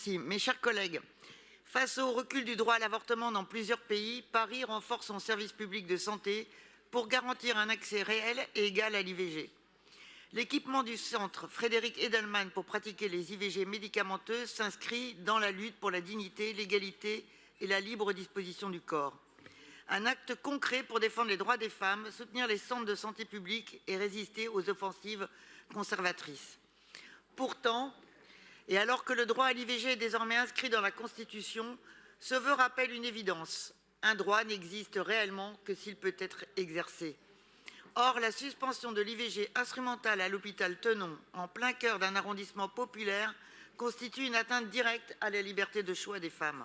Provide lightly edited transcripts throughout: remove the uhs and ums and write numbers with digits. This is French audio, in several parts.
Merci. Mes chers collègues, face au recul du droit à l'avortement dans plusieurs pays, Paris renforce son service public de santé pour garantir un accès réel et égal à l'IVG. L'équipement du centre Frédéric Edelman pour pratiquer les IVG médicamenteuses s'inscrit dans la lutte pour la dignité, l'égalité et la libre disposition du corps. Un acte concret pour défendre les droits des femmes, soutenir les centres de santé publique et résister aux offensives conservatrices. Pourtant, et alors que le droit à l'IVG est désormais inscrit dans la Constitution, ce vœu rappelle une évidence. Un droit n'existe réellement que s'il peut être exercé. Or, la suspension de l'IVG instrumentale à l'hôpital Tenon, en plein cœur d'un arrondissement populaire, constitue une atteinte directe à la liberté de choix des femmes.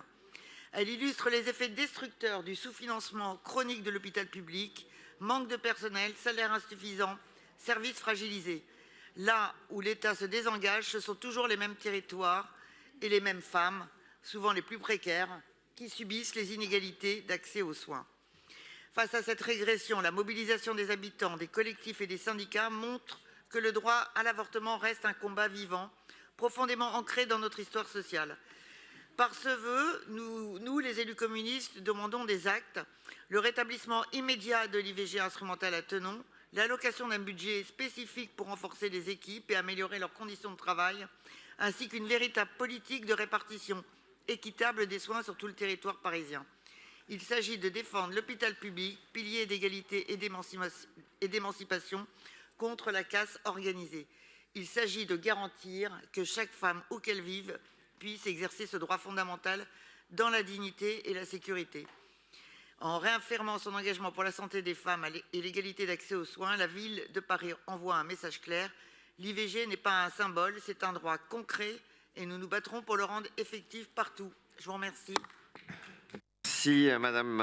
Elle illustre les effets destructeurs du sous-financement chronique de l'hôpital public, manque de personnel, salaire insuffisant, services fragilisés. Là où l'État se désengage, ce sont toujours les mêmes territoires et les mêmes femmes, souvent les plus précaires, qui subissent les inégalités d'accès aux soins. Face à cette régression, la mobilisation des habitants, des collectifs et des syndicats montre que le droit à l'avortement reste un combat vivant, profondément ancré dans notre histoire sociale. Par ce vœu, nous, les élus communistes, demandons des actes, le rétablissement immédiat de l'IVG instrumentale à Tenon, l'allocation d'un budget spécifique pour renforcer les équipes et améliorer leurs conditions de travail, ainsi qu'une véritable politique de répartition équitable des soins sur tout le territoire parisien. Il s'agit de défendre l'hôpital public, pilier d'égalité et d'émancipation contre la casse organisée. Il s'agit de garantir que chaque femme, où qu'elle vive, puisse exercer ce droit fondamental dans la dignité et la sécurité. En réaffirmant son engagement pour la santé des femmes et l'égalité d'accès aux soins, la ville de Paris envoie un message clair. L'IVG n'est pas un symbole, c'est un droit concret et nous nous battrons pour le rendre effectif partout. Je vous remercie. Merci, Madame